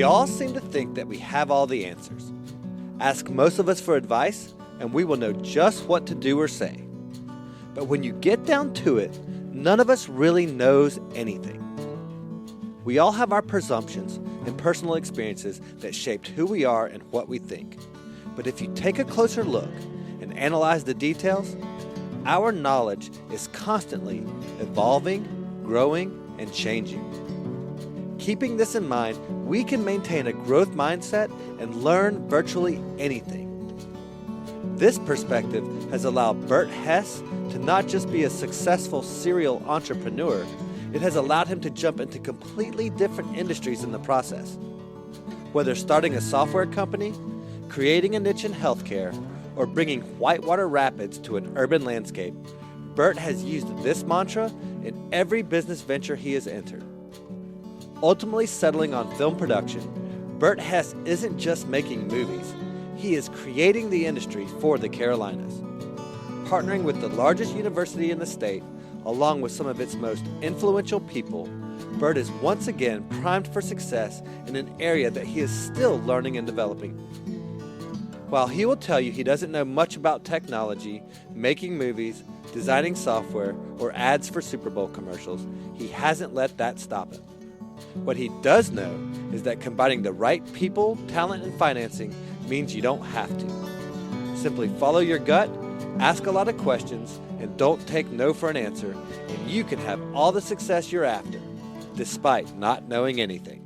We all seem to think that we have all the answers. Ask most of us for advice, and we will know just what to do or say. But when you get down to it, none of us really knows anything. We all have our presumptions and personal experiences that shaped who we are and what we think. But if you take a closer look and analyze the details, our knowledge is constantly evolving, growing, and changing. Keeping this in mind, we can maintain a growth mindset and learn virtually anything. This perspective has allowed Bert Hesse to not just be a successful serial entrepreneur, it has allowed him to jump into completely different industries in the process. Whether starting a software company, creating a niche in healthcare, or bringing whitewater rapids to an urban landscape, Bert has used this mantra in every business venture he has entered. Ultimately settling on film production, Bert Hesse isn't just making movies, he is creating the industry for the Carolinas. Partnering with the largest university in the state, along with some of its most influential people, Bert is once again primed for success in an area that he is still learning and developing. While he will tell you he doesn't know much about technology, making movies, designing software, or ads for Super Bowl commercials, he hasn't let that stop him. What he does know is that combining the right people, talent, and financing means you don't have to. Simply follow your gut, ask a lot of questions, and don't take no for an answer, and you can have all the success you're after, despite not knowing anything.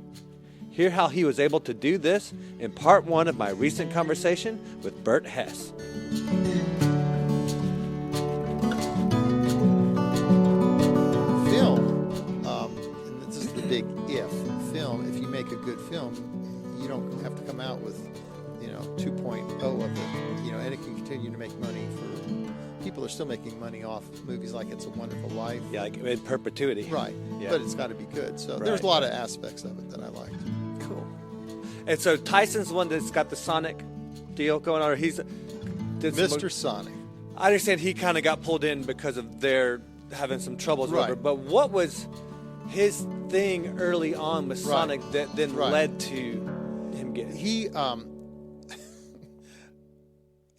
Hear how he was able to do this in part 1 of my recent conversation with Bert Hesse. Film, and this is the big if, film, if you make a good film, you don't have to come out with, 2.0 of it, and it can continue to make money for, people are still making money off movies like It's a Wonderful Life. Yeah, like in perpetuity. Right, yeah. But it's got to be good. So right. There's a lot of aspects of it that I liked. Cool. And so Tyson's the one that's got the Sonic deal going on, or he's... Mr. Sonic. I understand he kind of got pulled in because of their having some troubles with Right. her, but what was his thing early on with Sonic that then led to him getting...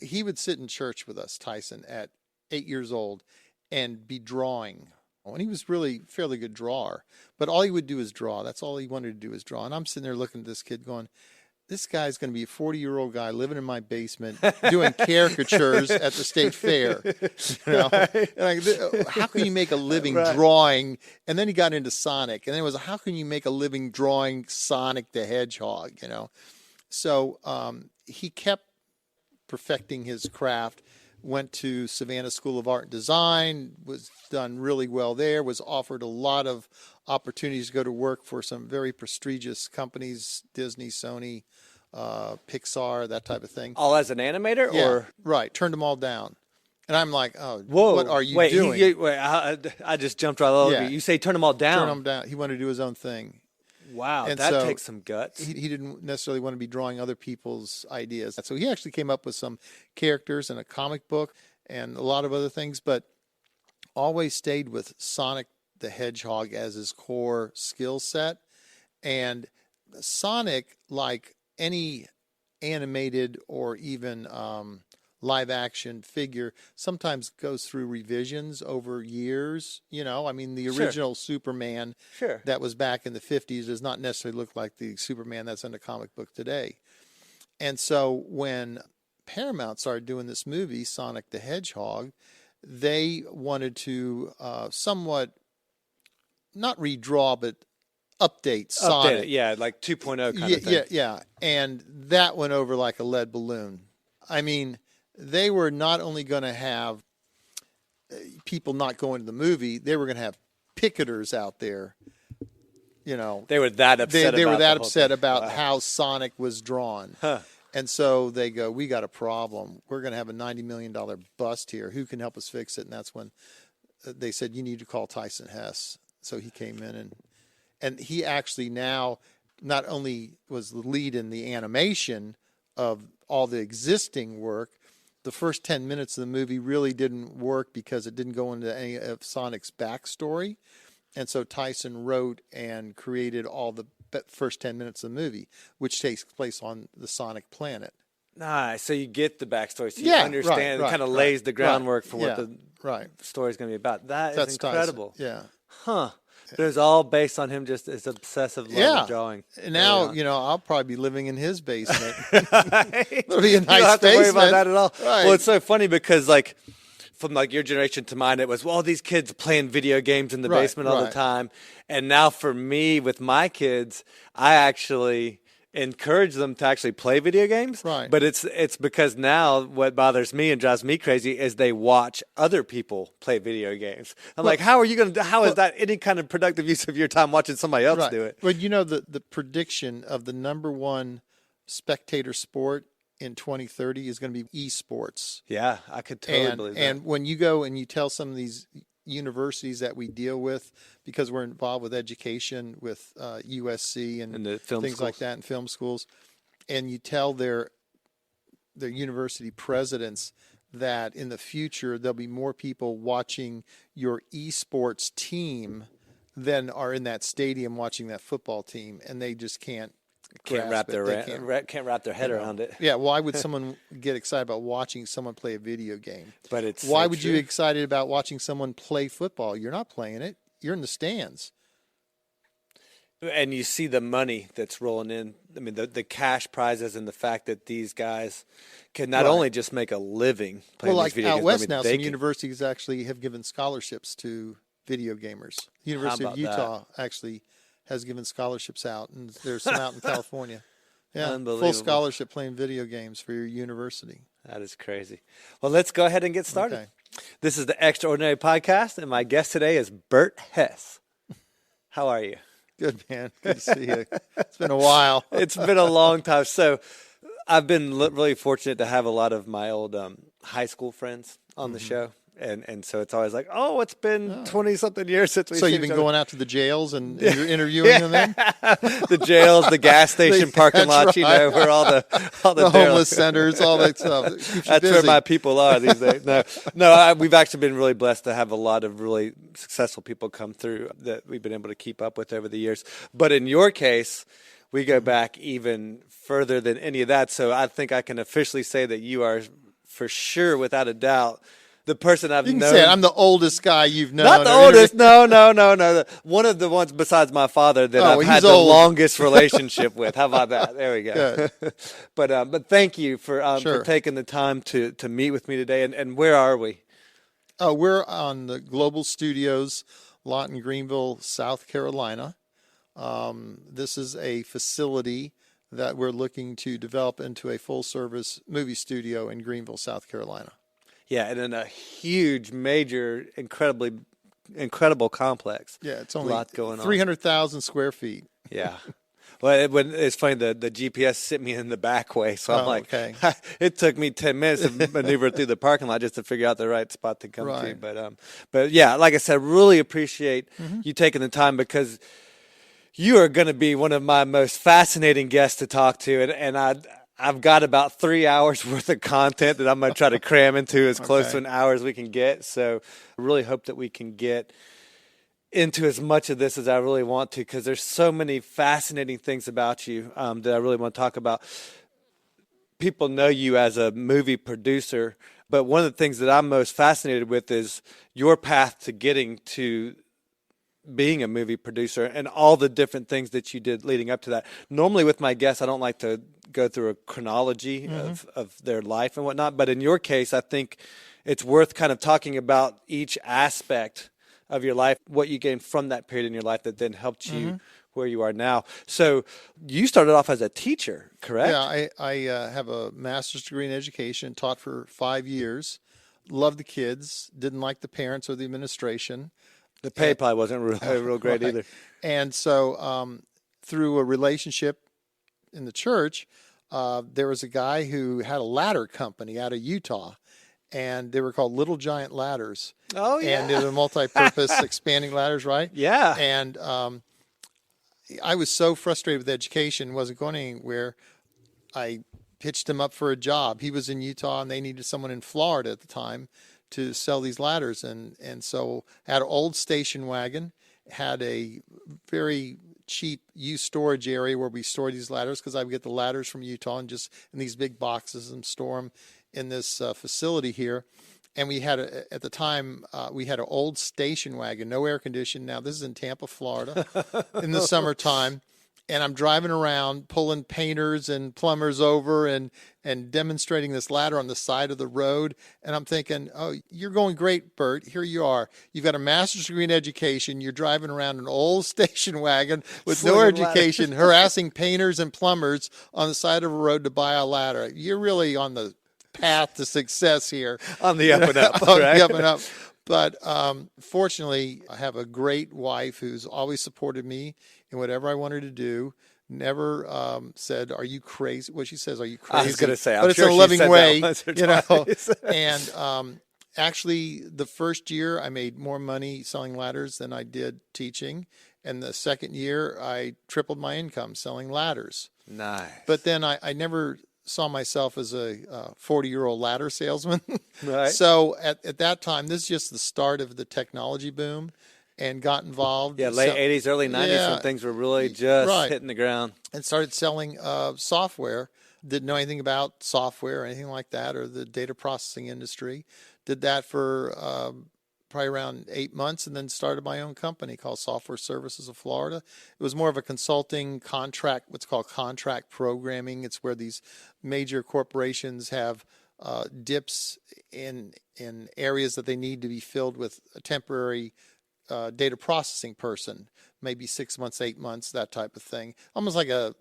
He would sit in church with us, Tyson, at 8 years old and be drawing. And he was really a fairly good drawer, but all he would do is draw. That's all he wanted to do is draw. And I'm sitting there looking at this kid going, this guy's going to be a 40-year-old guy living in my basement doing caricatures at the state fair. And how can you make a living drawing? And then he got into Sonic. And then it was, how can you make a living drawing Sonic the Hedgehog? So he kept perfecting his craft, went to Savannah School of Art and Design, was done really well there, was offered a lot of opportunities to go to work for some very prestigious companies, Disney, Sony, Pixar, that type of thing. All as an animator? Yeah, or right. Turned them all down. And I'm like, oh, whoa, what are you doing? I just jumped right over you. You say turn them all down. Turn them down. He wanted to do his own thing. Wow, and that so takes some guts. He didn't necessarily want to be drawing other people's ideas. So he actually came up with some characters in a comic book and a lot of other things, but always stayed with Sonic the Hedgehog as his core skill set. And Sonic, like any animated or even live action figure, sometimes goes through revisions over years. The original Superman that was back in the 50s does not necessarily look like the Superman that's in the comic book today. And so when Paramount started doing this movie, Sonic the Hedgehog, they wanted to somewhat not redraw, but update Sonic. Yeah, like 2.0 kind of thing. Yeah. And that went over like a lead balloon. I mean, they were not only going to have people not going to the movie, they were going to have picketers out there. They were that upset. They were that upset about how Sonic was drawn. Huh. And so they go, we got a problem. We're going to have a $90 million bust here. Who can help us fix it? And that's when they said, you need to call Tyson Hess. So he came in and he actually now not only was the lead in the animation of all the existing work, the first 10 minutes of the movie really didn't work because it didn't go into any of Sonic's backstory. And so Tyson wrote and created all the first 10 minutes of the movie, which takes place on the Sonic planet. Nice. So you get the backstory. So you Yeah, understand. right, it kind of lays the groundwork for what the right. story is going to be about. That's incredible. Tyson. Yeah. Huh. But it was all based on him just his obsessive love of drawing. And now, I'll probably be living in his basement. Right? It'll be a nice basement. You don't have to worry about that at all. Right. Well, it's so funny because, like, from like your generation to mine, it was, well, these kids playing video games in the basement all the time. And now for me, with my kids, I actually encourage them to actually play video games. Right. But it's because now what bothers me and drives me crazy is they watch other people play video games. I'm like, how is that any kind of productive use of your time watching somebody else do it? But the prediction of the number one spectator sport in 2030 is going to be esports. Yeah, I could totally believe that. And when you go and you tell some of these universities that we deal with, because we're involved with education with USC and the film things schools like that, and film schools, and you tell their university presidents that in the future there'll be more people watching your esports team than are in that stadium watching that football team, and they just can't wrap their head around it. Yeah, why would someone get excited about watching someone play a video game? But why would you be excited about watching someone play football? You're not playing it. You're in the stands. And you see the money that's rolling in. I mean, the cash prizes and the fact that these guys can not only just make a living playing these video games. Out west now, some universities actually have given scholarships to video gamers. University of Utah actually has given scholarships out, and there's some out in California. Yeah, full scholarship playing video games for your university. That is crazy. Well, let's go ahead and get started. Okay. This is the Extraordinary Podcast, and my guest today is Bert Hesse. How are you? Good, man. Good to see you. It's been a while. It's been a long time. So I've been really fortunate to have a lot of my old high school friends on the show. And so it's always like, it's been 20-something years since we've seen you've been going out to the jails and you're interviewing them then? The jails, the gas station parking lots, right. Where all the homeless centers, all that stuff. That's busy. where my people are these days. No, we've actually been really blessed to have a lot of really successful people come through that we've been able to keep up with over the years. But in your case, we go back even further than any of that. So I think I can officially say that you are, for sure, without a doubt, the person I've known. You can say I'm the oldest guy you've known. Not the oldest. No. One of the ones besides my father that I've had the longest relationship with. How about that? There we go. But thank you for taking the time to meet with me today. And where are we? We're on the Global Studios lot in Greenville, South Carolina. This is a facility that we're looking to develop into a full-service movie studio in Greenville, South Carolina. Yeah, and in a huge, major, incredible complex. Yeah, it's only a lot going on. 300,000 square feet. Yeah. Well, it's funny, the GPS sent me in the back way, so I'm like, okay. It took me 10 minutes to maneuver through the parking lot just to figure out the right spot to come to. But yeah, like I said, really appreciate you taking the time, because you are going to be one of my most fascinating guests to talk to, and I've got about 3 hours worth of content that I'm going to try to cram into as close to an hour as we can get. So I really hope that we can get into as much of this as I really want to, because there's so many fascinating things about you that I really want to talk about. People know you as a movie producer, but one of the things that I'm most fascinated with is your path to getting to being a movie producer and all the different things that you did leading up to that. Normally with my guests, I don't like to go through a chronology of their life and whatnot. But in your case, I think it's worth kind of talking about each aspect of your life, what you gained from that period in your life that then helped you where you are now. So you started off as a teacher, correct? Yeah, I have a master's degree in education, taught for 5 years, loved the kids, didn't like the parents or the administration. The pay probably wasn't real great either. And so through a relationship in the church, there was a guy who had a ladder company out of Utah, and they were called Little Giant Ladders. Oh, yeah. And they were multi-purpose expanding ladders, right? Yeah. And I was so frustrated with education, wasn't going anywhere. I pitched him up for a job. He was in Utah, and they needed someone in Florida at the time to sell these ladders. And so had an old station wagon, had a very cheap used storage area where we store these ladders, because I would get the ladders from Utah and just in these big boxes and store them in this facility here. And we had, at the time, we had an old station wagon, no air conditioning. Now, this is in Tampa, Florida, in the summertime. And I'm driving around pulling painters and plumbers over and demonstrating this ladder on the side of the road. And I'm thinking, oh, you're going great, Bert. Here you are. You've got a master's degree in education. You're driving around an old station wagon with no education, harassing painters and plumbers on the side of a road to buy a ladder. You're really on the path to success here. On the up and up. On the up and up. But fortunately, I have a great wife who's always supported me in whatever I wanted to do. Never said, "Are you crazy?" Well, she says, "Are you crazy?" I was going to say, but I'm sure it's in a loving way, you know. And actually, the first year I made more money selling ladders than I did teaching, and the second year I tripled my income selling ladders. Nice. But then I never saw myself as a 40-year-old ladder salesman. Right. So at that time, this is just the start of the technology boom, and got involved. Yeah, late 80s, early 90s when things were really just hitting the ground. And started selling software. Didn't know anything about software or anything like that, or the data processing industry. Did that for probably around 8 months, and then started my own company called Software Services of Florida. It was more of a consulting contract, what's called contract programming. It's where these major corporations have dips in areas that they need to be filled with a temporary data processing person, maybe 6 months, 8 months, that type of thing. Almost like a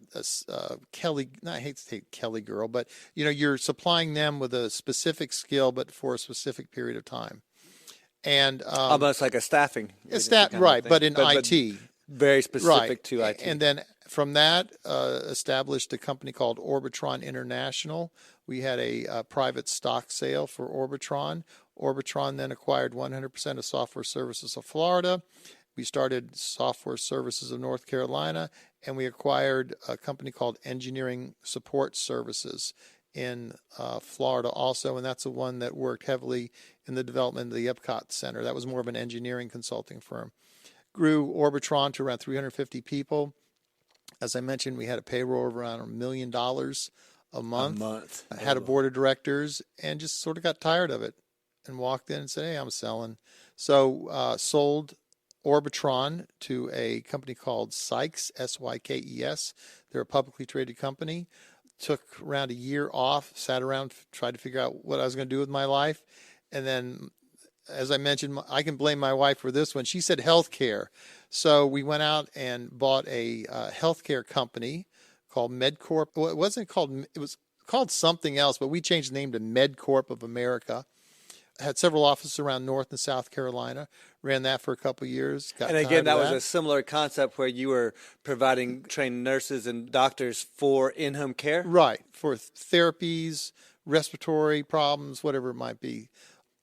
Kelly, I hate to say Kelly girl, but you're supplying them with a specific skill, but for a specific period of time. And almost like a staffing. Right, but in IT. Very specific to IT. And then from that, established a company called Orbitz Ron International. We had a private stock sale for Orbitz Ron. Orbitz Ron then acquired 100% of Software Services of Florida. We started Software Services of North Carolina, and we acquired a company called Engineering Support Services in Florida also, and that's the one that worked heavily in the development of the Epcot Center. That was more of an engineering consulting firm. Grew Orbitz Ron to around 350 people. As I mentioned, we had a payroll of around $1 million a month. I had a board of directors and just sort of got tired of it and walked in and said, hey, I'm selling. So sold Orbitz Ron to a company called Sykes, S-Y-K-E-S. They're a publicly traded company. Took around a year off, sat around, tried to figure out what I was going to do with my life. And then, as I mentioned, I can blame my wife for this one. She said healthcare. So we went out and bought a healthcare company called MedCorp. Well, it was called something else, but we changed the name to MedCorp of America. Had several offices around North and South Carolina. Ran that for a couple of years. And again, that was a similar concept where you were providing trained nurses and doctors for in-home care? Right, for therapies, respiratory problems, whatever it might be.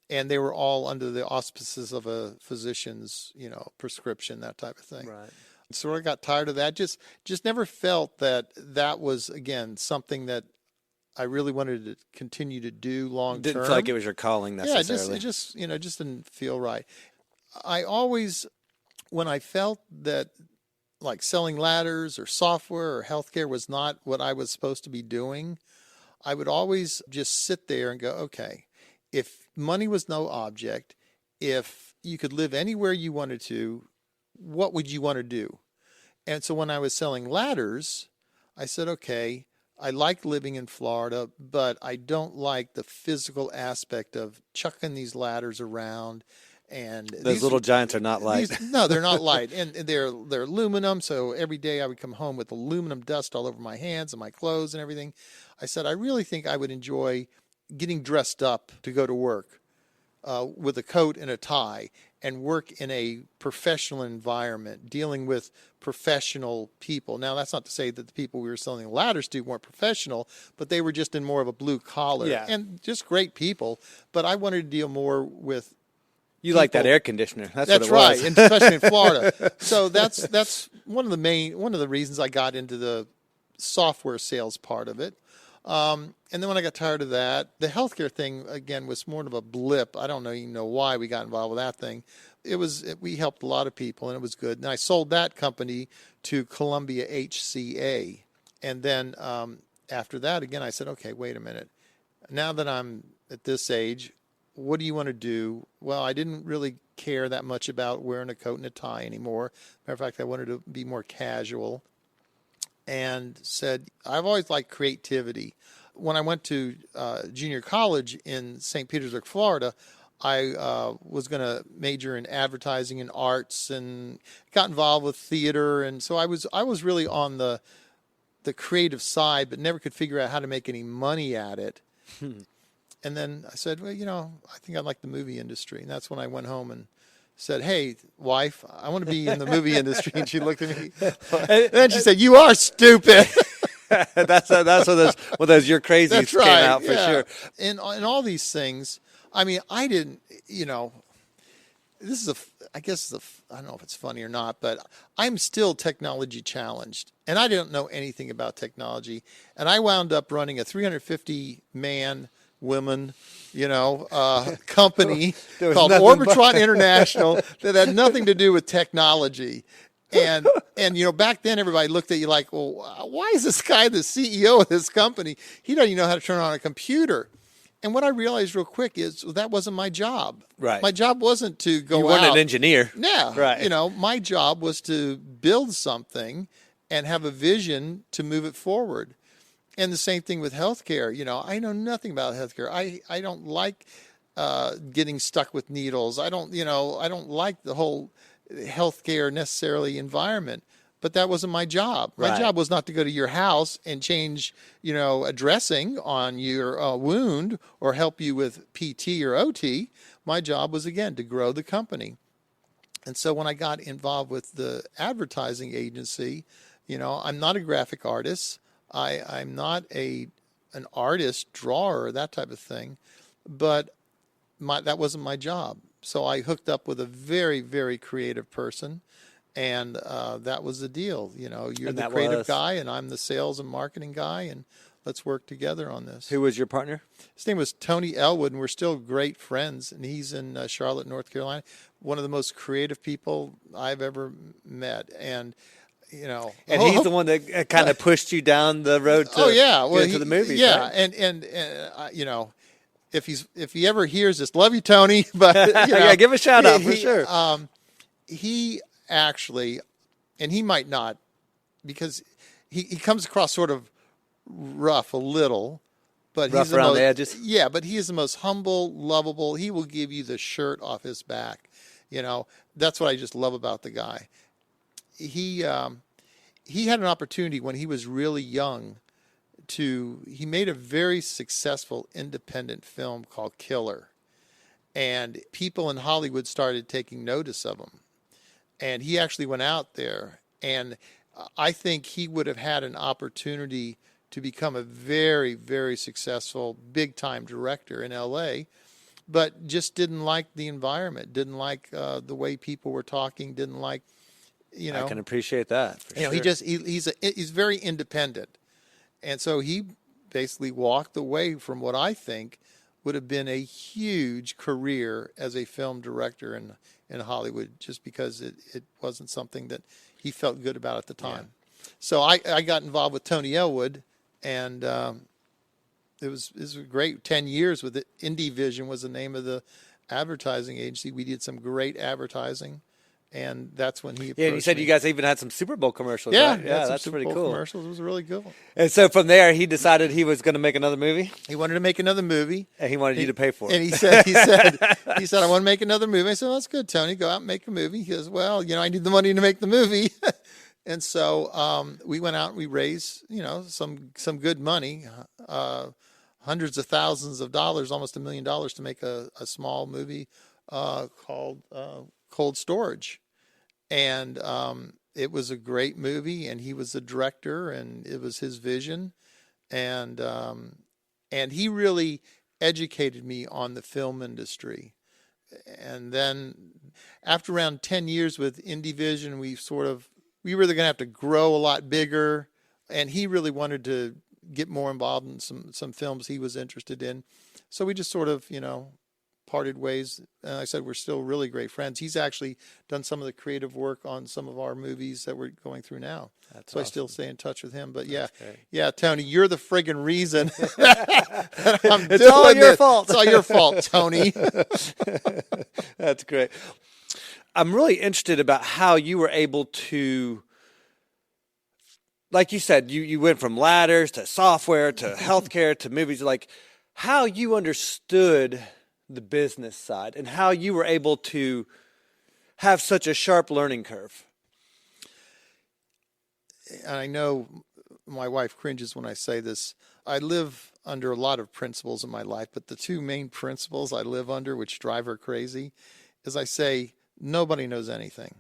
And they were all under the auspices of a physician's, prescription, that type of thing. Right. So I got tired of that. Just never felt that was, again, something that I really wanted to continue to do long term. Didn't feel like it was your calling necessarily. Yeah, it just didn't feel right. I always, when I felt that like selling ladders or software or healthcare was not what I was supposed to be doing, I would always just sit there and go, okay, if money was no object, if you could live anywhere you wanted to, what would you want to do? And so when I was selling ladders, I said, okay, I like living in Florida, but I don't like the physical aspect of chucking these ladders around. And those little giants are not light. No, they're not light. And they're aluminum, so every day I would come home with aluminum dust all over my hands and my clothes and everything. I said, I really think I would enjoy getting dressed up to go to work with a coat and a tie and work in a professional environment, dealing with professional people. Now, that's not to say that the people we were selling ladders to weren't professional, but they were just in more of a blue collar and just great people. But I wanted to deal more with people. Like that air conditioner. That's what it right, was. and especially in Florida. So that's one of the reasons I got into the software sales part of it. And then when I got tired of that, the healthcare thing, again, was more of a blip. I don't even know why we got involved with that thing. we helped a lot of people, and it was good. And I sold that company to Columbia HCA. And then after that, again, I said, okay, wait a minute. Now that I'm at this age, what do you want to do? Well, I didn't really care that much about wearing a coat and a tie anymore. Matter of fact, I wanted to be more casual, and said, I've always liked creativity. When I went to junior college in St. Petersburg, Florida, I was going to major in advertising and arts, and got involved with theater. And so I was really on the creative side, but never could figure out how to make any money at it. And then I said, well, I think I like the movie industry. And that's when I went home and said, hey, wife, I want to be in the movie industry. And she looked at me. And then she said, you are stupid. That's when those you're crazies That's came right, out for sure. And all these things, I mean, I didn't, this is I don't know if it's funny or not, but I'm still technology challenged, and I didn't know anything about technology. And I wound up running a 350-man women, company called Orbitz Ron International that had nothing to do with technology. And back then everybody looked at you like, well, why is this guy the CEO of this company? He doesn't even know how to turn on a computer. And what I realized real quick is that wasn't my job. Right. My job wasn't to go out. You weren't an engineer. Yeah. Right. My job was to build something and have a vision to move it forward. And the same thing with healthcare. I know nothing about healthcare. I don't like getting stuck with needles. I don't like the whole healthcare necessarily environment. But that wasn't my job. My job was not to go to your house and change, a dressing on your wound or help you with PT or OT. My job was, again, to grow the company. And so when I got involved with the advertising agency, I'm not a graphic artist. I'm not an artist, drawer, that type of thing. But that wasn't my job. So I hooked up with a very, very creative person. And that was the deal. You're the creative guy, and I'm the sales and marketing guy, and let's work together on this. Who was your partner? His name was Tony Elwood, and we're still great friends. And he's in Charlotte, North Carolina. One of the most creative people I've ever met. And, And he's the one that kind of pushed you down the road to, to the movies. Yeah, right? and if he ever hears this, love you, Tony. But give a shout out for sure. He actually, and he might not, because he comes across sort of rough a little, but rough around the edges. Yeah, but he is the most humble, lovable. He will give you the shirt off his back. That's what I just love about the guy. He had an opportunity when he was really young he made a very successful independent film called Killer, and people in Hollywood started taking notice of him. And he actually went out there, and I think he would have had an opportunity to become a very, very successful, big-time director in L.A., but just didn't like the environment, didn't like the way people were talking, didn't like, I can appreciate that. For sure. He's very independent, and so he basically walked away from what I think would have been a huge career as a film director in Hollywood, just because it wasn't something that he felt good about at the time. Yeah. So I got involved with Tony Elwood, and it was great. 10 years with it. Indie Vision was the name of the advertising agency. We did some great advertising, and that's when he approached and you said me. You guys even had some Super Bowl commercials. Yeah, right? Yeah, that's Super pretty Bowl cool. Commercials. It was really good. And so from there, he decided he was going to make another movie. He wanted to make another movie, and he wanted you to pay for it. And he said, I want to make another movie. I said, well, that's good, Tony. Go out and make a movie. He goes, well, I need the money to make the movie. And so we went out and we raised, some good money, hundreds of thousands of dollars, almost $1 million to make a small movie called Cold Storage. And it was a great movie, and he was the director, and it was his vision. And he really educated me on the film industry. And then after around 10 years with Indie Vision, we were going to have to grow a lot bigger. And he really wanted to get more involved in some films he was interested in. So we just sort of, parted ways. I said we're still really great friends. He's actually done some of the creative work on some of our movies that we're going through now. That's so awesome. I still stay in touch with him. But Great. yeah, Tony, you're the friggin' reason that I'm It's doing all your this. fault. It's all your fault, Tony. That's great. I'm really interested about how you were able to, like you said, you went from ladders to software to healthcare to movies, like how you understood the business side and how you were able to have such a sharp learning curve. And I know my wife cringes when I say this. I live under a lot of principles in my life, but the two main principles I live under, which drive her crazy, is I say, nobody knows anything.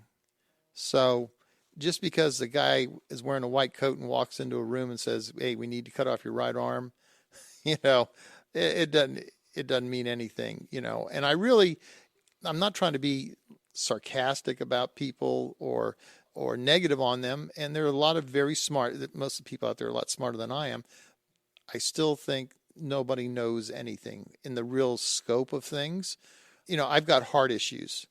So just because the guy is wearing a white coat and walks into a room and says, hey, we need to cut off your right arm, it doesn't mean anything, And I'm not trying to be sarcastic about people or negative on them. And there are a lot of very smart, most of the people out there are a lot smarter than I am. I still think nobody knows anything in the real scope of things. I've got heart issues.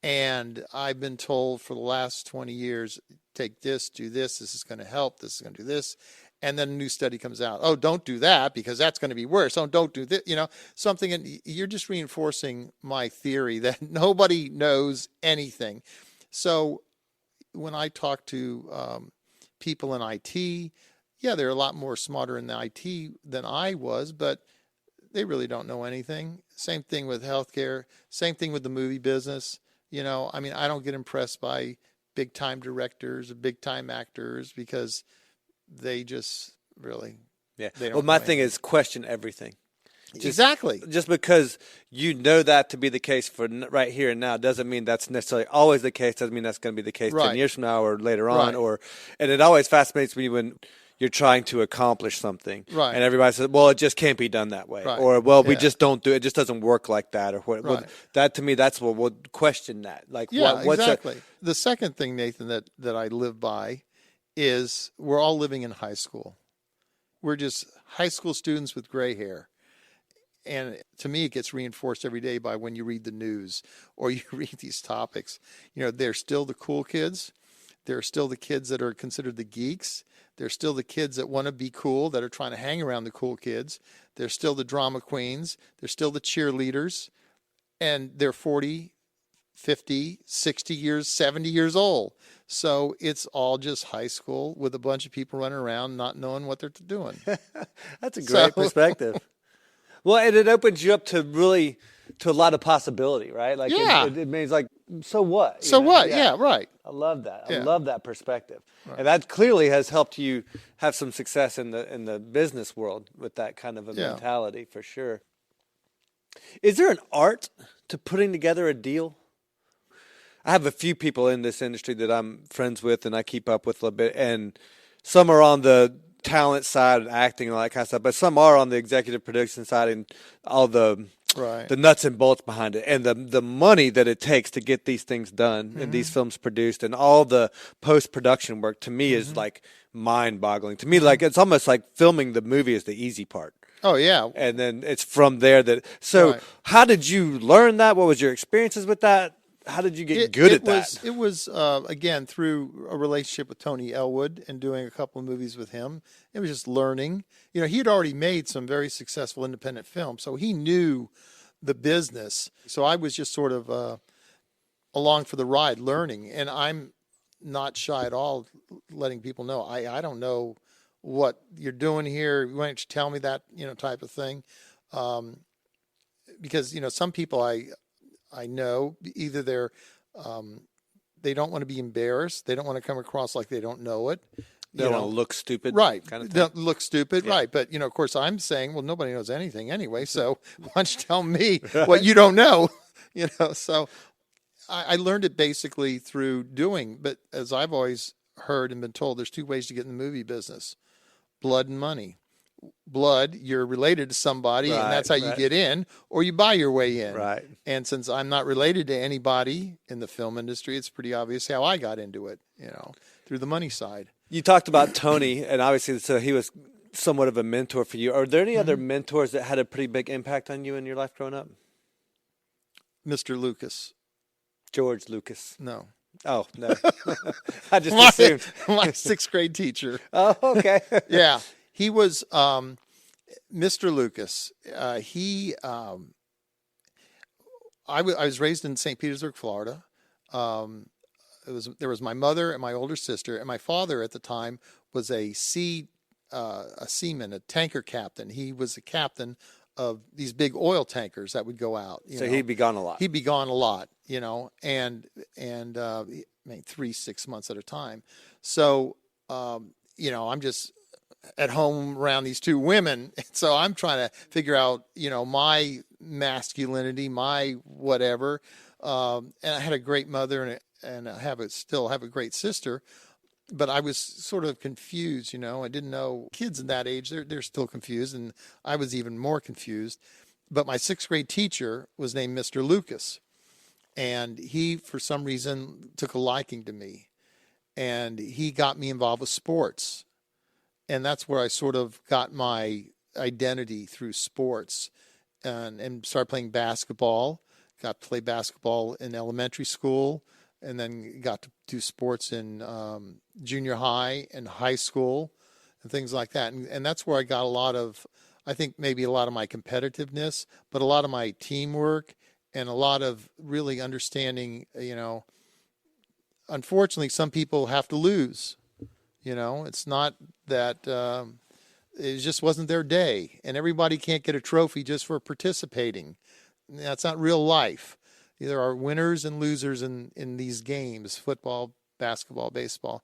And I've been told for the last 20 years, take this, do this is going to help, this is going to do this. And then a new study comes out. Oh, don't do that because that's going to be worse. Oh, don't do this, something. And you're just reinforcing my theory that nobody knows anything. So when I talk to people in IT, they're a lot more smarter in the IT than I was, but they really don't know anything. Same thing with healthcare. Same thing with the movie business. I don't get impressed by big time directors or big time actors because they just really, yeah. They don't well, my know thing anything. is question everything. Exactly. Just because you know that to be the case for right here and now doesn't mean that's necessarily always the case. Doesn't mean that's going to be the case 10 years from now or later on. And it always fascinates me when you're trying to accomplish something. Right. And everybody says, well, it just can't be done that way. Right. Or, well, we just don't do it. It just doesn't work like that. Or what? Right. Well, that to me, that's what we'll question that. Like, what's exactly. The second thing, Nathan, that I live by is we're all living in high school. We're just high school students with gray hair. And to me, it gets reinforced every day by when you read the news or you read these topics. They're still the cool kids. They're still the kids that are considered the geeks. They're still the kids that want to be cool, that are trying to hang around the cool kids. They're still the drama queens. They're still the cheerleaders. And they're 40, 50, 60 years, 70 years old. So it's all just high school with a bunch of people running around not knowing what they're doing. That's a great perspective. Well, and it opens you up to a lot of possibility, right? Like it means like, so what? So what? Yeah, right. I love that. I love that perspective. Right. And that clearly has helped you have some success in the business world with that kind of a mentality for sure. Is there an art to putting together a deal? I have a few people in this industry that I'm friends with and I keep up with a little bit, and some are on the talent side and acting and all that kind of stuff, but some are on the executive production side and all the nuts and bolts behind it and the money that it takes to get these things done and these films produced and all the post-production work to me is like mind-boggling. To me, like it's almost like filming the movie is the easy part. Oh, yeah. And then it's from there that... So how did you learn that? What was your experiences with that? How did you get good at that? It was, again, through a relationship with Tony Elwood and doing a couple of movies with him. It was just learning. He had already made some very successful independent films, so he knew the business. So I was just sort of along for the ride learning. And I'm not shy at all letting people know. I don't know what you're doing here. Why don't you tell me that, type of thing. Because, some people I know either they don't want to be embarrassed. They don't want to come across like they don't know it. They don't want to look stupid. Right. Kind of thing. Don't look stupid. Yeah. Right. But, of course I'm saying, well, nobody knows anything anyway. So why don't you tell me what you don't know? So I learned it basically through doing, but as I've always heard and been told, there's two ways to get in the movie business: blood and money. Blood, you're related to somebody, and that's how you get in, or you buy your way in. Right. And since I'm not related to anybody in the film industry, it's pretty obvious how I got into it, through the money side. You talked about Tony, and obviously so he was somewhat of a mentor for you. Are there any other mentors that had a pretty big impact on you in your life growing up? Mr. Lucas. George Lucas. No. Oh, no. I just assumed. My sixth grade teacher. Oh, okay. Yeah. He was Mr. Lucas. I was raised in St. Petersburg, Florida. There was my mother and my older sister, and my father at the time was a seaman, a tanker captain. He was the captain of these big oil tankers that would go out. So he'd be gone a lot. He'd be gone a lot, and 3-6 months at a time. So, I'm just at home around these two women. So I'm trying to figure out, my masculinity, my whatever. And I had a great mother and I still have a great sister, but I was sort of confused, I didn't know. Kids in that age, they're still confused, and I was even more confused. But my sixth grade teacher was named Mr. Lucas, and he, for some reason, took a liking to me, and he got me involved with sports. And that's where I sort of got my identity, through sports, and started playing basketball. Got to play basketball in elementary school, and then got to do sports in junior high and high school and things like that. And that's where I got I think maybe a lot of my competitiveness, but a lot of my teamwork and a lot of really understanding, unfortunately, some people have to lose. It's not that it just wasn't their day, and everybody can't get a trophy just for participating. That's not real life. There are winners and losers in these games: football, basketball, baseball.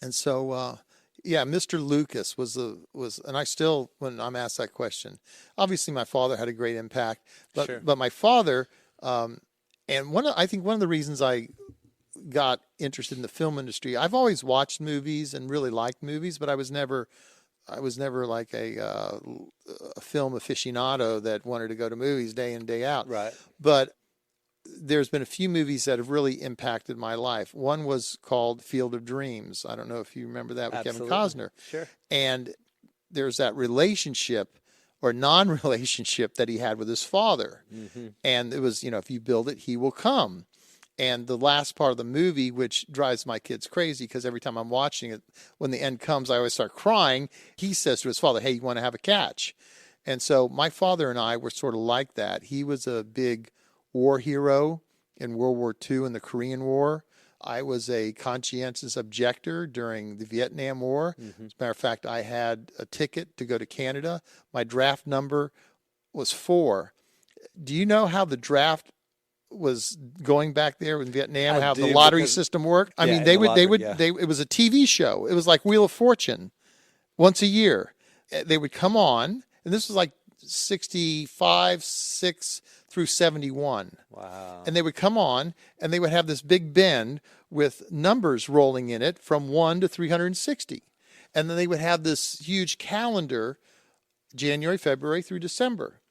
And so, Mr. Lucas was, and I still, when I'm asked that question, obviously my father had a great impact, but Sure. But my father, and I think one of the reasons I got interested in the film industry. I've always watched movies and really liked movies, but I was never like a film aficionado that wanted to go to movies day in, day out. Right. But there's been a few movies that have really impacted my life. One was called Field of Dreams. I don't know if you remember that with Absolutely. Kevin Costner. Sure. And there's that relationship or non-relationship that he had with his father. Mm-hmm. And it was, if you build it, he will come. And the last part of the movie, which drives my kids crazy because every time I'm watching it, when the end comes, I always start crying. He says to his father, "Hey, you want to have a catch?" And so my father and I were sort of like that. He was a big war hero in World War II and the Korean War. I was a conscientious objector during the Vietnam War. Mm-hmm. As a matter of fact, I had a ticket to go to Canada. My draft number was 4. Do you know how the draft was going back there in Vietnam, how the lottery system worked? I mean, it was a TV show. It was like Wheel of Fortune once a year. They would come on, and this was like 65, 6 through 71. Wow. And they would come on, and they would have this big bend with numbers rolling in it from 1 to 360. And then they would have this huge calendar, January, February through December.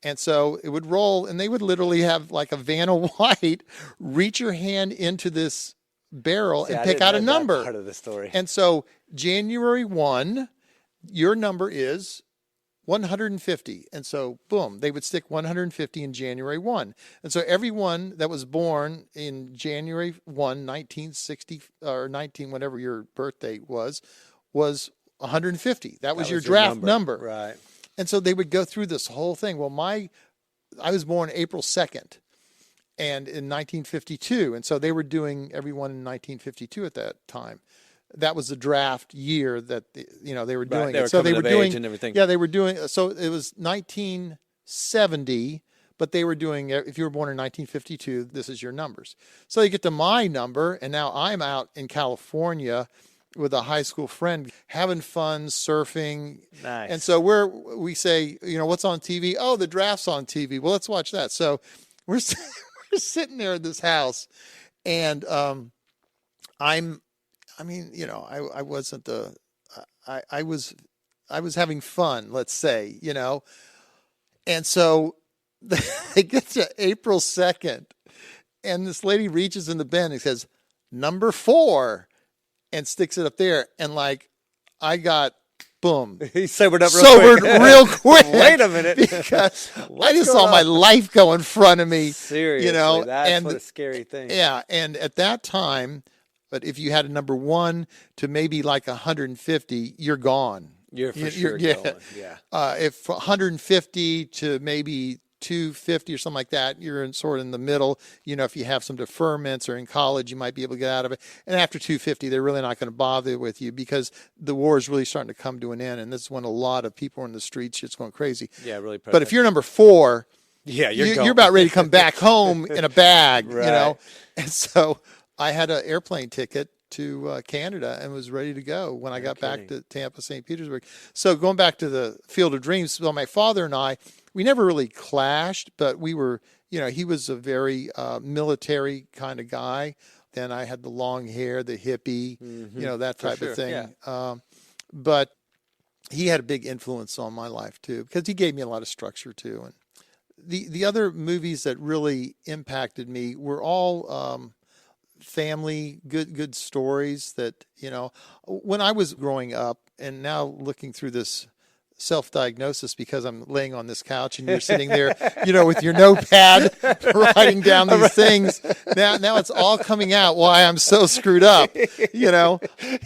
And so it would roll, and they would literally have like a Vanna White reach your hand into this barrel and pick out a number. That part of the story. And so January 1, your number is 150. And so, boom, they would stick 150 in January 1. And so everyone that was born in January 1, 1960, or 19, whatever your birthday was 150. That was your draft number. Right. And so they would go through this whole thing. Well, I was born April 2nd and in 1952. And so they were doing everyone in 1952 at that time. That was the draft year that, they were doing right. They were it. So they were doing, and everything. Yeah, they were doing, so it was 1970, but they were doing, if you were born in 1952, this is your numbers. So you get to my number, and now I'm out in California with a high school friend having fun, surfing. Nice. And so we say, what's on TV? Oh, the draft's on TV. Well, let's watch that. So we're sitting there at this house, and I was having fun, let's say, And so they get to April 2nd, and this lady reaches in the bin and says, number 4. And sticks it up there. And I got boom. He sobered up real quick. Wait a minute. Because I just saw my life go in front of me. Seriously, that's what a scary thing. Yeah, and at that time, but if you had a number 1 to maybe like 150, you're gone. You're for sure going, yeah. If 150 to maybe 250 or something like that, you're sort of in the middle. If you have some deferments or in college, you might be able to get out of it. And after 250, they're really not going to bother with you because the war is really starting to come to an end. And this is when a lot of people are in the streets. Shit's going crazy. Yeah, really. But if you're number 4, you're about ready to come back home in a bag, right. And so I had an airplane ticket to Canada and was ready to go when I got back to Tampa, St. Petersburg. So going back to the Field of Dreams, well, my father and I, we never really clashed, but we were, he was a very military kind of guy. Then I had the long hair, the hippie, that type of thing. Yeah. But he had a big influence on my life too, because he gave me a lot of structure too. And the other movies that really impacted me were all family, good stories that, when I was growing up and now looking through this self-diagnosis because I'm laying on this couch and you're sitting there, with your notepad writing down these things. Now it's all coming out why I'm so screwed up, You're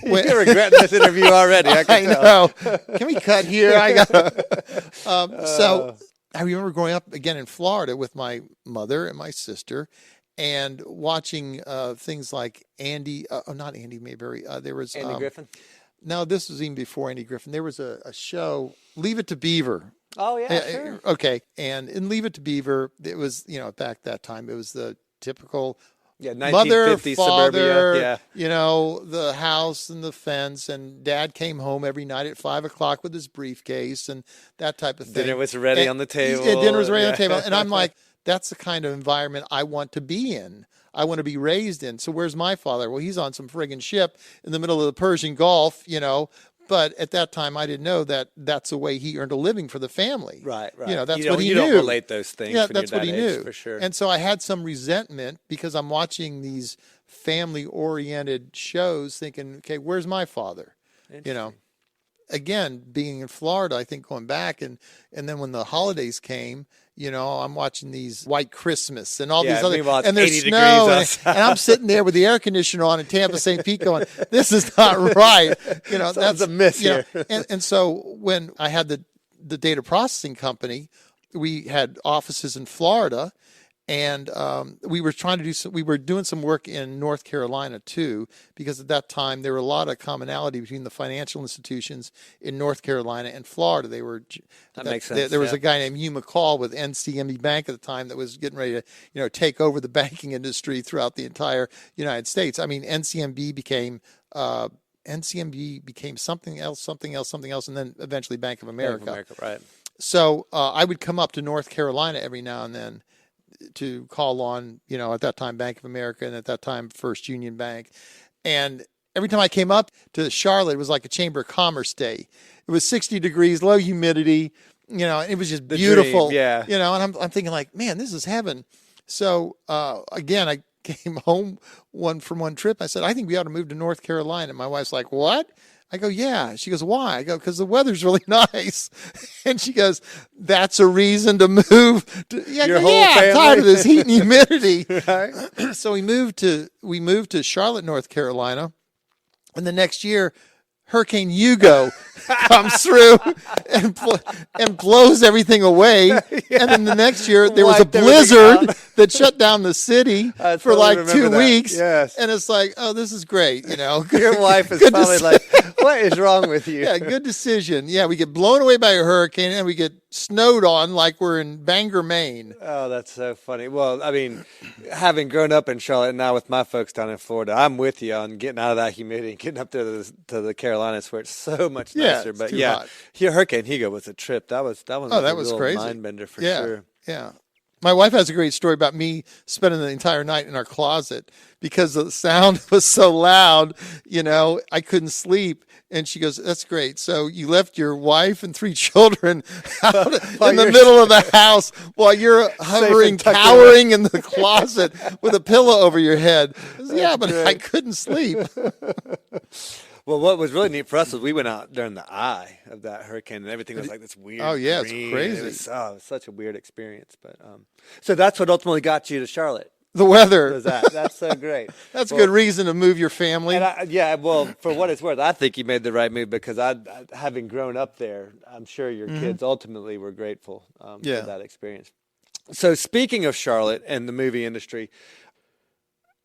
regretting this interview already. I can tell. Know. Can we cut here? I got So I remember growing up again in Florida with my mother and my sister and watching things like Andy, not Andy Mayberry. There was Andy Griffin. No, this was even before Andy Griffin. There was a show, Leave It to Beaver. Oh, yeah, sure. Okay. And in Leave It to Beaver, it was, back that time, it was the typical mother, father, suburbia. The house and the fence, and dad came home every night at 5:00 with his briefcase and that type of thing. Dinner was ready on the table. Dinner was ready on the table. And I'm like, that's the kind of environment I want to be in. I want to be raised in. So where's my father? Well, he's on some friggin' ship in the middle of the Persian Gulf, But at that time, I didn't know that that's the way he earned a living for the family. Right. That's what he knew. You don't relate those things. Yeah, that's what he knew. For sure. And so I had some resentment because I'm watching these family-oriented shows thinking, okay, where's my father? Again, being in Florida, I think going back and then when the holidays came, I'm watching these White Christmas and all these other, and there's snow, and I'm sitting there with the air conditioner on in Tampa, St. Pete going, this is not right. That's a miss here. And so when I had the data processing company, we had offices in Florida. And we were trying to we were doing some work in North Carolina too, because at that time there were a lot of commonality between the financial institutions in North Carolina and Florida. That makes sense. There was a guy named Hugh McCall with NCMB Bank at the time that was getting ready to, take over the banking industry throughout the entire United States. I mean, NCMB became something else, and then eventually Bank of America. Bank of America, right. So I would come up to North Carolina every now and then to call on, at that time, Bank of America, and at that time, First Union Bank. And every time I came up to Charlotte, it was like a Chamber of Commerce day. It was 60 degrees, low humidity, it was just beautiful. Dream, yeah. And I'm thinking like, man, this is heaven. So, again, I came home from one trip. I said, I think we ought to move to North Carolina. And my wife's like, what? I go, yeah. She goes, why? I go, because the weather's really nice. And she goes, that's a reason to move. Your whole family? I'm tired of this heat and humidity. Right. So we moved to Charlotte, North Carolina. And the next year, Hurricane Hugo comes through and blows everything away. Yeah. And then the next year, there was a blizzard that shut down the city for like 2 weeks. Yes. And it's like, oh, this is great. Your wife is probably like, what is wrong with you? Yeah, good decision. Yeah, we get blown away by a hurricane and we get snowed on like we're in Bangor, Maine. Oh, that's so funny. Well, I mean, having grown up in Charlotte and now with my folks down in Florida, I'm with you on getting out of that humidity and getting up to the Carolinas where it's so much nicer. But yeah, hot. Hurricane Hugo was a trip. That was that was crazy. Mind bender for sure. Yeah. My wife has a great story about me spending the entire night in our closet because the sound was so loud, I couldn't sleep. And she goes, that's great. So you left your wife and 3 children out in the middle of the house while you're hovering, cowering in the closet with a pillow over your head. Yeah, but great. I couldn't sleep. Well, what was really neat for us was we went out during the eye of that hurricane, and everything was like this weird. Oh yeah, green. it's crazy. It was such a weird experience. But so that's what ultimately got you to Charlotte. The weather. Was that? That's so great. That's a good reason to move your family. And well, for what it's worth, I think you made the right move because having grown up there, I'm sure your kids ultimately were grateful for that experience. So speaking of Charlotte and the movie industry,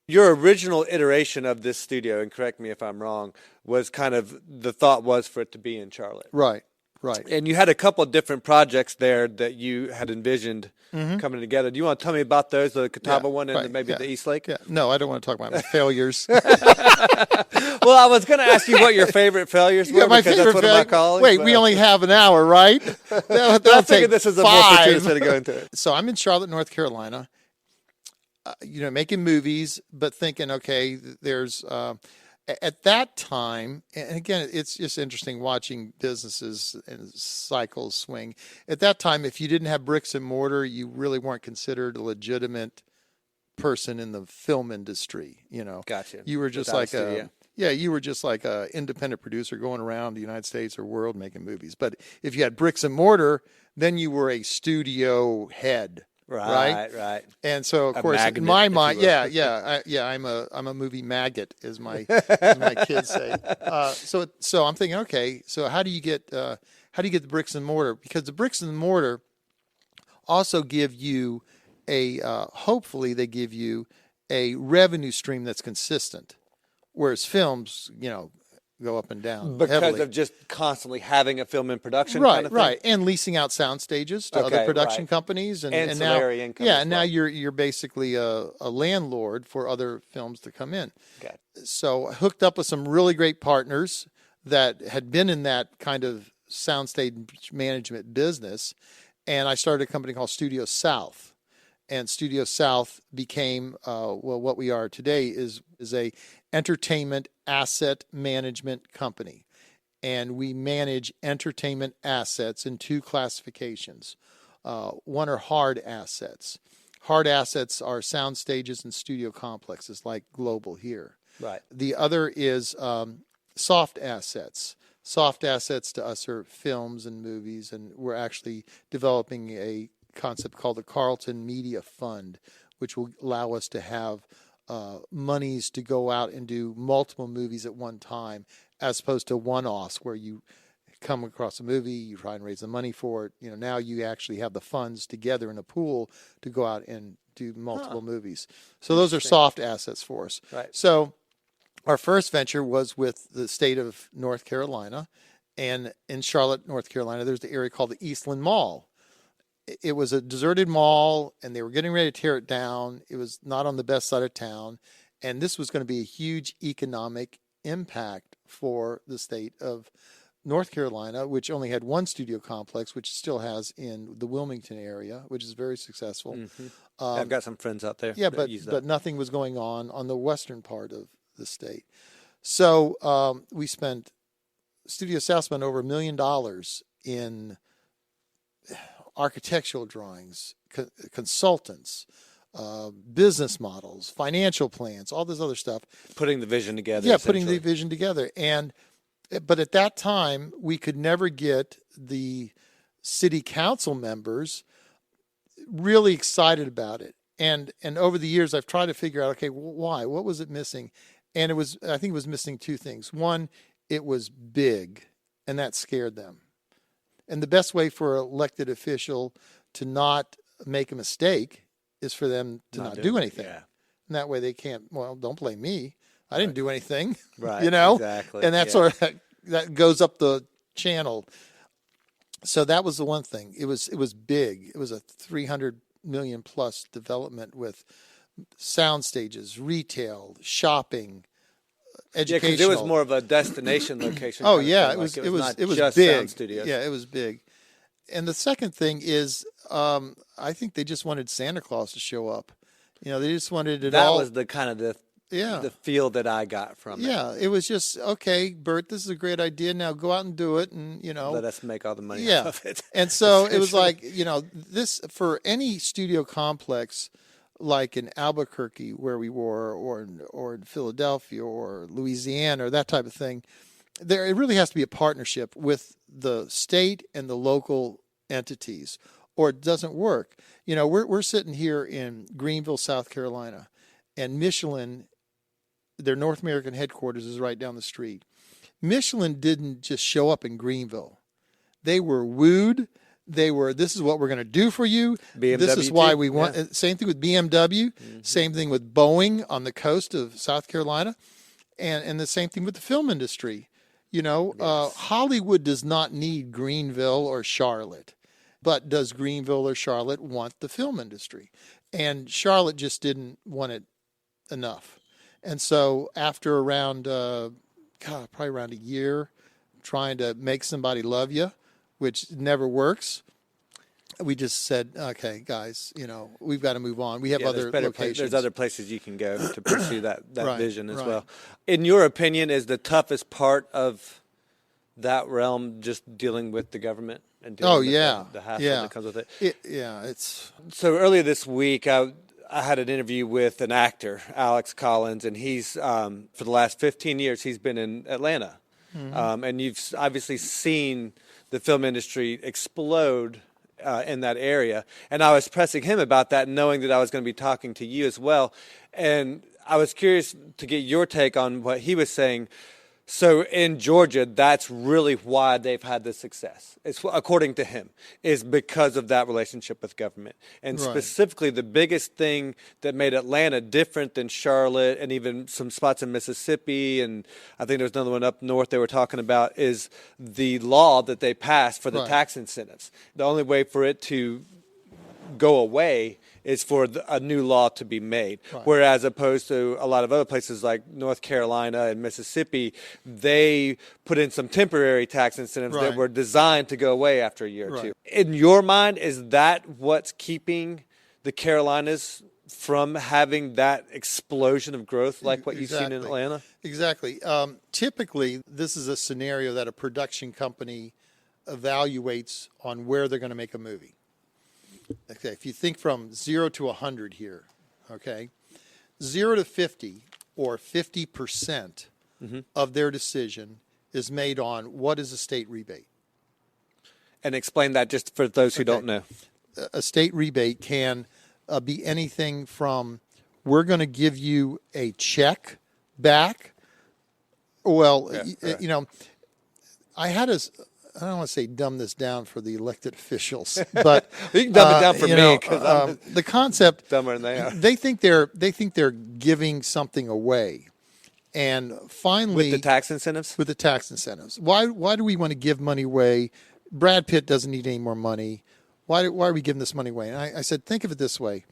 your original iteration of this studio, and correct me if I'm wrong, was kind of the thought was for it to be in Charlotte. Right, right. And you had a couple of different projects there that you had envisioned coming together. Do you want to tell me about those, the Catawba one and maybe the East Lake? Yeah. No, I don't want to talk about my failures. Well, I was going to ask you what your favorite failures were because that's one of my colleagues. Wait, we only have an hour, right? I figured this is a more fortuitous way to go into it. So I'm in Charlotte, North Carolina, making movies, but thinking, okay, there's at that time, and again, it's just interesting watching businesses and cycles swing. At that time, if you didn't have bricks and mortar, you really weren't considered a legitimate person in the film industry. Gotcha. You were just like you were just like a independent producer going around the United States or world making movies. But if you had bricks and mortar, then you were a studio head. Right. And so, of course, in my mind, I'm a movie maggot, as my kids say. So I'm thinking, okay, so how do you get the bricks and mortar? Because the bricks and mortar also give you hopefully they give you a revenue stream that's consistent, whereas films, go up and down because of just constantly having a film in production. Right, and leasing out sound stages to other production companies, and now, income. And now you're basically a landlord for other films to come in. Okay. So I hooked up with some really great partners that had been in that kind of soundstage management business, and I started a company called Studio South. And Studio South became what we are today is a entertainment asset management company, and we manage entertainment assets in two classifications. One are hard assets. Hard assets are sound stages and studio complexes like Global here. Right. The other is soft assets. Soft assets to us are films and movies, and we're actually developing a concept called the Carlton Media Fund, which will allow us to have monies to go out and do multiple movies at one time, as opposed to one-offs where you come across a movie, you try and raise the money for it. Now you actually have the funds together in a pool to go out and do multiple movies. So those are soft assets for us. Right. So our first venture was with the state of North Carolina, and in Charlotte, North Carolina, there's the area called the Eastland Mall. It was a deserted mall, and they were getting ready to tear it down. It was not on the best side of town, and this was going to be a huge economic impact for the state of North Carolina, which only had one studio complex, which still has in the Wilmington area, which is very successful. Mm-hmm. I've got some friends out there. Yeah, but nothing was going on the western part of the state. So Studio South spent over $1 million in architectural drawings, consultants, business models, financial plans, all this other stuff. Putting the vision together. Yeah, putting the vision together. But at that time, we could never get the city council members really excited about it. And over the years, I've tried to figure out, okay, why? What was it missing? And I think it was missing two things. One, it was big, and that scared them. And the best way for an elected official to not make a mistake is for them to not do anything. Yeah. And that way they can't, don't blame me. I didn't do anything. Right. Exactly. And that sort of that goes up the channel. So that was the one thing. It was big. It was a 300 million plus development with sound stages, retail, shopping, educational. Yeah, because it was more of a destination location. Oh yeah, it was just big. Sound studios. Yeah, it was big. And the second thing is, I think they just wanted Santa Claus to show up. They just wanted it all. That was the kind of the feel that I got from it. Yeah, it was just, okay, Bert, this is a great idea. Now go out and do it, and let us make all the money off of it. And so it was like, this for any studio complex, like in Albuquerque where we were, or in Philadelphia or Louisiana or that type of thing, it really has to be a partnership with the state and the local entities, or it doesn't work. We're sitting here in Greenville, South Carolina, and Michelin, their North American headquarters is right down the street. Michelin didn't just show up in Greenville. They were wooed. This is what we're going to do for you. BMW this is why we want. yeah. Same thing with BMW. Same thing with Boeing on the coast of South Carolina, and the same thing with the film industry. Hollywood does not need Greenville or Charlotte, but does Greenville or Charlotte want the film industry? And Charlotte just didn't want it enough. And so after around, probably around a year, trying to make somebody love you, which never works, we just said, okay, guys, we've got to move on. We have other locations. There's other places you can go to pursue that Right, vision as right. well. In your opinion, is the toughest part of that realm just dealing with the government and dealing with the hassle that comes with it? It's... So earlier this week, I had an interview with an actor, Alex Collins, and he's, for the last 15 years, he's been in Atlanta. And you've obviously seen the film industry explode in that area. And I was pressing him about that, knowing that I was going to be talking to you as well. And I was curious to get your take on what he was saying. So in Georgia, that's really why they've had the success. It's, according to him, is because of that relationship with government. And Right. specifically, the biggest thing that made Atlanta different than Charlotte and even some spots in Mississippi, and I think there's another one up north they were talking about, is the law that they passed for the Right. tax incentives. The only way for it to go away is for a new law to be made. Right. Whereas opposed to a lot of other places like North Carolina and Mississippi, they put in some temporary tax incentives that Right. were designed to go away after a year or Right. two. In your mind, is that what's keeping the Carolinas from having that explosion of growth like what you've seen in Atlanta? Exactly. Typically, this is a scenario that a production company evaluates on where they're going to make a movie. Okay, if you think from 0 to 100 here, okay, 0 to 50 or 50% of their decision is made on what is a state rebate. And explain that just for those who don't know. A state rebate can be anything from, we're going to give you a check back. Well, I had I don't want to say dumb this down for the elected officials, but You can dumb it down for me because the concept, dumber than they are. they think they're giving something away, and finally With the tax incentives? with the tax incentives. Why do we want to give money away? Brad Pitt doesn't need any more money. Why are we giving this money away? And I said, think of it this way.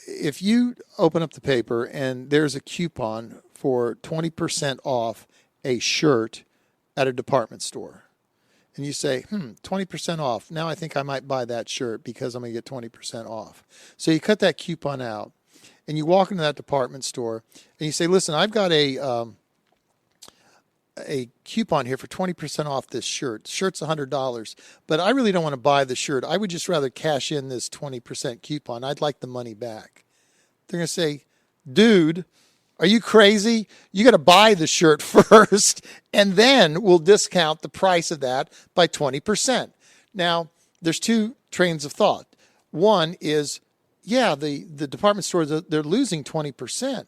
If you open up the paper and there's a coupon for 20% off a shirt at a department store, and you say, 20% off. Now I think I might buy that shirt because I'm going to get 20% off. So you cut that coupon out, and you walk into that department store, and you say, listen, I've got a coupon here for 20% off this shirt. The shirt's $100, but I really don't want to buy the shirt. I would just rather cash in this 20% coupon. I'd like the money back. They're going to say, dude, are you crazy? You got to buy the shirt first, and then we'll discount the price of that by 20%. Now, there's two trains of thought. One is, the department stores, they're losing 20%.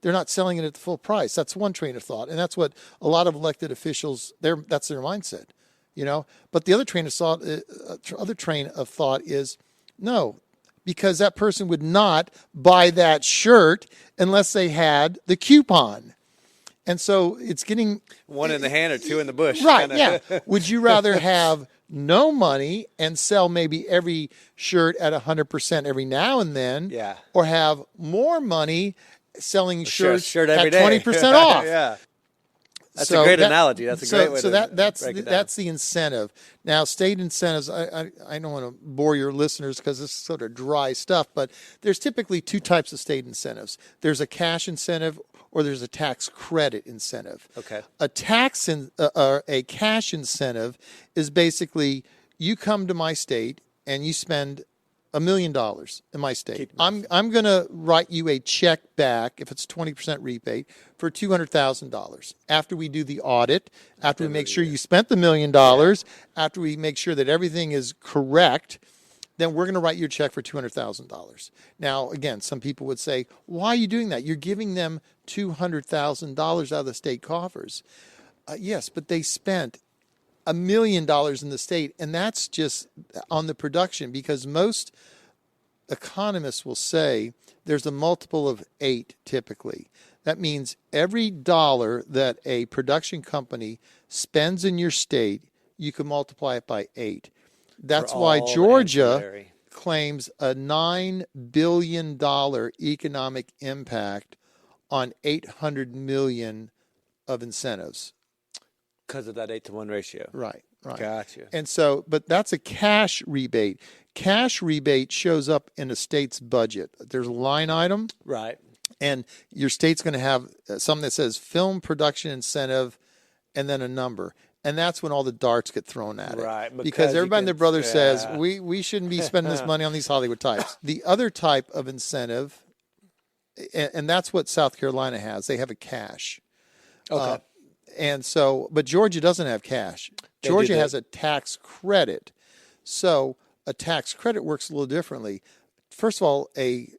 They're not selling it at the full price. That's one train of thought, and that's what a lot of elected officials, that's their mindset, But the other train of thought is, no, because that person would not buy that shirt unless they had the coupon. And so it's getting... One in the hand or two in the bush. Right, kinda. yeah. Would you rather have no money and sell maybe every shirt at 100% every now and then? Yeah. Or have more money selling shirts shirt at every day. 20% off? Yeah. That's a great analogy. That's a great way to that's break it down. that's the incentive. Now, state incentives, I don't want to bore your listeners because this is sort of dry stuff, but there's typically two types of state incentives. There's a cash incentive or there's a tax credit incentive. Okay. A cash incentive is basically you come to my state and you spend $1 million in my state. Keep I'm going to write you a check back, if it's 20% rebate, for $200,000. After we do the audit, after we make sure you spent the $1 million, after we make sure that everything is correct, then we're going to write you a check for $200,000. Now, again, some people would say, why are you doing that? You're giving them $200,000 out of the state coffers. Yes, but they spent $1 million in the state, and that's just on the production, because most economists will say there's a multiple of 8 typically. That means every dollar that a production company spends in your state, you can multiply it by 8. That's why Georgia claims a $9 billion economic impact on $800 million of incentives. Because of that 8-to-1 ratio. Right. Gotcha. And so, but that's a cash rebate. Cash rebate shows up in a state's budget. There's a line item. Right. And your state's going to have something that says film production incentive and then a number. And that's when all the darts get thrown at it. Right. Because everybody and their brother says, we shouldn't be spending this money on these Hollywood types. The other type of incentive, and that's what South Carolina has, they have a cash. Okay. And so, but Georgia doesn't have cash. Georgia has a tax credit. So a tax credit works a little differently. First of all, a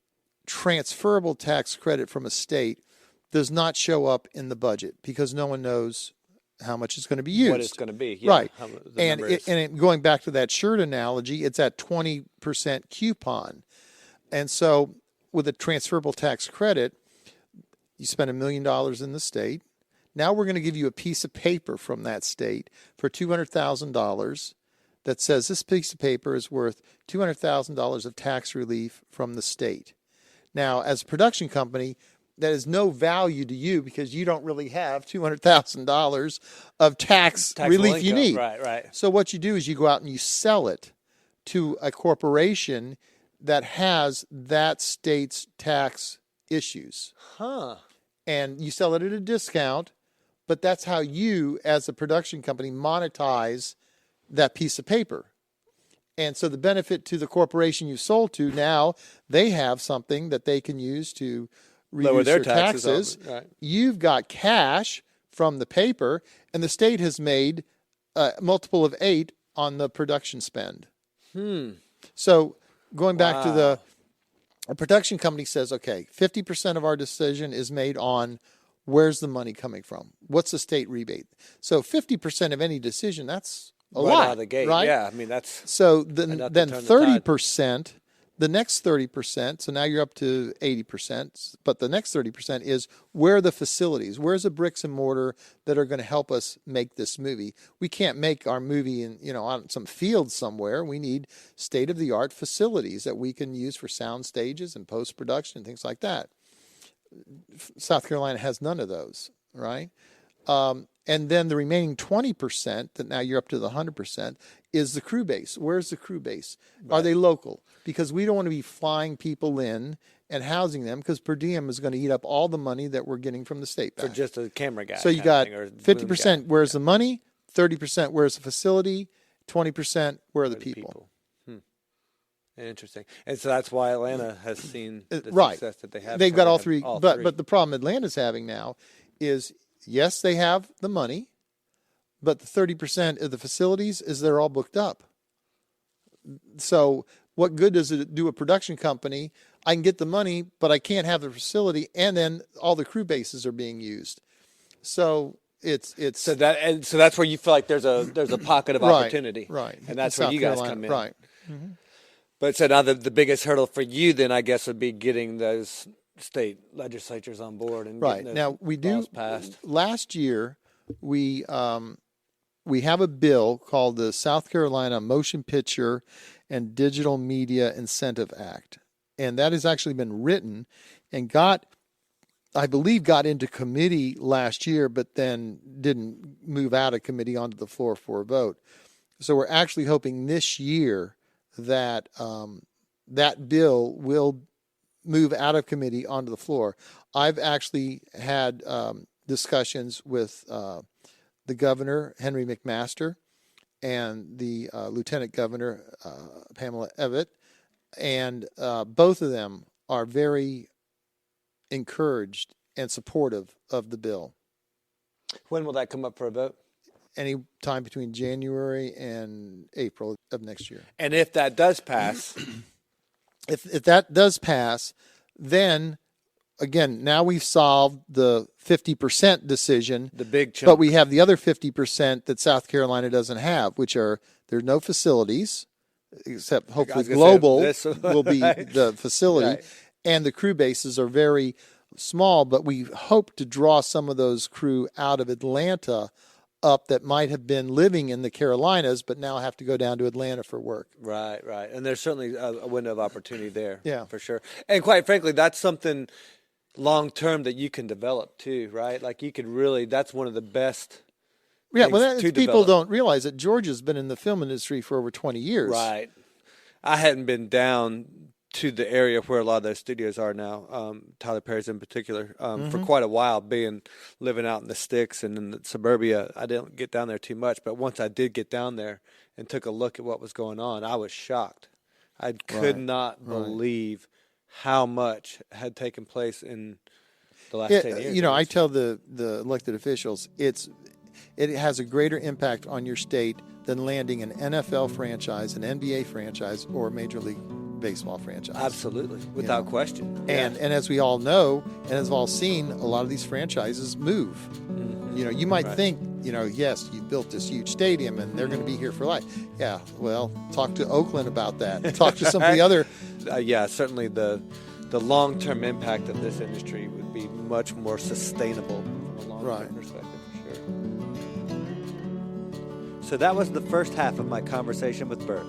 transferable tax credit from a state does not show up in the budget because no one knows how much it's going to be used. What it's going to be. Yeah, right. And going back to that shirt analogy, it's at 20% coupon. And so with a transferable tax credit, you spend $1 million in the state. Now we're going to give you a piece of paper from that state for $200,000 that says this piece of paper is worth $200,000 of tax relief from the state. Now, as a production company, that is no value to you because you don't really have $200,000 of tax relief you need. Right. So what you do is you go out and you sell it to a corporation that has that state's tax issues. And you sell it at a discount. But that's how you, as a production company, monetize that piece of paper. And so the benefit to the corporation you sold to, now they have something that they can use to reduce their taxes. Right. You've got cash from the paper, and the state has made a multiple of 8 on the production spend. So going back to a production company says, okay, 50% of our decision is made on where's the money coming from? What's the state rebate? So 50% of any decision, that's a lot, out of the gate. Right? Yeah, I mean, that's so then 30%, the next 30%, so now you're up to 80%, but the next 30% is where are the facilities? Where's the bricks and mortar that are going to help us make this movie? We can't make our movie on some field somewhere. We need state-of-the-art facilities that we can use for sound stages and post-production and things like that. South Carolina has none of those, right? And then the remaining 20%, that now you're up to the 100%, is the crew base. Where's the crew base? Right. Are they local? Because we don't want to be flying people in and housing them because per diem is going to eat up all the money that we're getting from the state back. For just a camera guy. So you got 50% where's the money, 30% where's the facility, 20% where are the people. Interesting. And so that's why Atlanta has seen the success that they have. They've got all three. But the problem Atlanta's having now is, yes, they have the money, but the 30% of the facilities is they're all booked up. So what good does it do a production company? I can get the money, but I can't have the facility, and then all the crew bases are being used. So it's so that's where you feel like there's a pocket of opportunity. Right. And that's where you guys come in. Right. Mm-hmm. But so now the biggest hurdle for you then, I guess, would be getting those state legislatures on board and getting those now we laws passed. Last year we have a bill called the South Carolina Motion Picture and Digital Media Incentive Act, and that has actually been written and I believe got into committee last year, but then didn't move out of committee onto the floor for a vote. So we're actually hoping this year that that bill will move out of committee onto the floor. I've actually had discussions with the governor, Henry McMaster, and the lieutenant governor, Pamela Evett, And both of them are very encouraged and supportive of the bill. When will that come up for a vote? Any time between January and April of next year. And if that does pass, If that does pass, then again, now we've solved the 50% decision. the big chunk. But we have the other 50% that South Carolina doesn't have, which are there's no facilities, except hopefully gonna say Global this- will be the facility. Right. And the crew bases are very small, but we hope to draw some of those crew out of Atlanta up that might have been living in the Carolinas, but now have to go down to Atlanta for work. Right. And there's certainly a window of opportunity there. Yeah. For sure. And quite frankly, that's something long-term that you can develop too, right? Like you could really, that's one of the best Yeah, things well, to people develop. don't realize that Georgia's been in the film industry for over 20 years. Right. I hadn't been down to the area where a lot of those studios are now, Tyler Perry's in particular, for quite a while, living out in the sticks and in the suburbia. I didn't get down there too much, but once I did get down there and took a look at what was going on, I was shocked. I could not believe how much had taken place in the last 10 years. You know, I tell the elected officials, it has a greater impact on your state than landing an NFL franchise, an NBA franchise, or a Major League Baseball franchise. Absolutely, without question. And as we all know, and as we've all seen, a lot of these franchises move. You know, you might think, you know, yes, you built this huge stadium and they're going to be here for life. Yeah, well, talk to Oakland about that. Talk to some of the other. Yeah, certainly the long-term impact of this industry would be much more sustainable from a long-term perspective, for sure. So that was the first half of my conversation with Bert.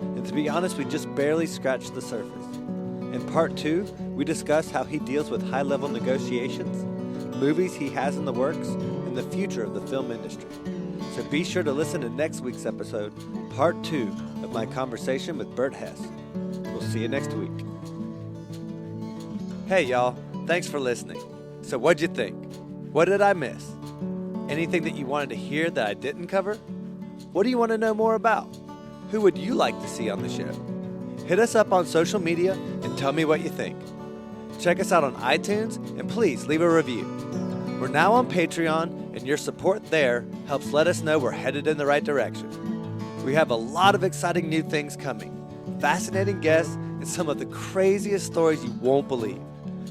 And to be honest, we just barely scratched the surface. In part 2, we discussed how he deals with high-level negotiations, movies he has in the works, and the future of the film industry. So be sure to listen to next week's episode, part 2 of my conversation with Bert Hesse. We'll see you next week. Hey y'all, thanks for listening. So what'd you think? What did I miss? Anything that you wanted to hear that I didn't cover? What do you want to know more about? Who would you like to see on the show? Hit us up on social media and tell me what you think. Check us out on iTunes and please leave a review. We're now on Patreon and your support there helps let us know we're headed in the right direction. We have a lot of exciting new things coming, fascinating guests, and some of the craziest stories you won't believe.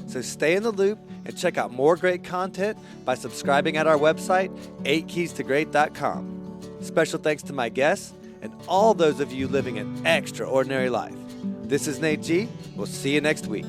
So stay in the loop and check out more great content by subscribing at our website, 8keystoGreat.com. Special thanks to my guests and all those of you living an extraordinary life. This is Nate G. We'll see you next week.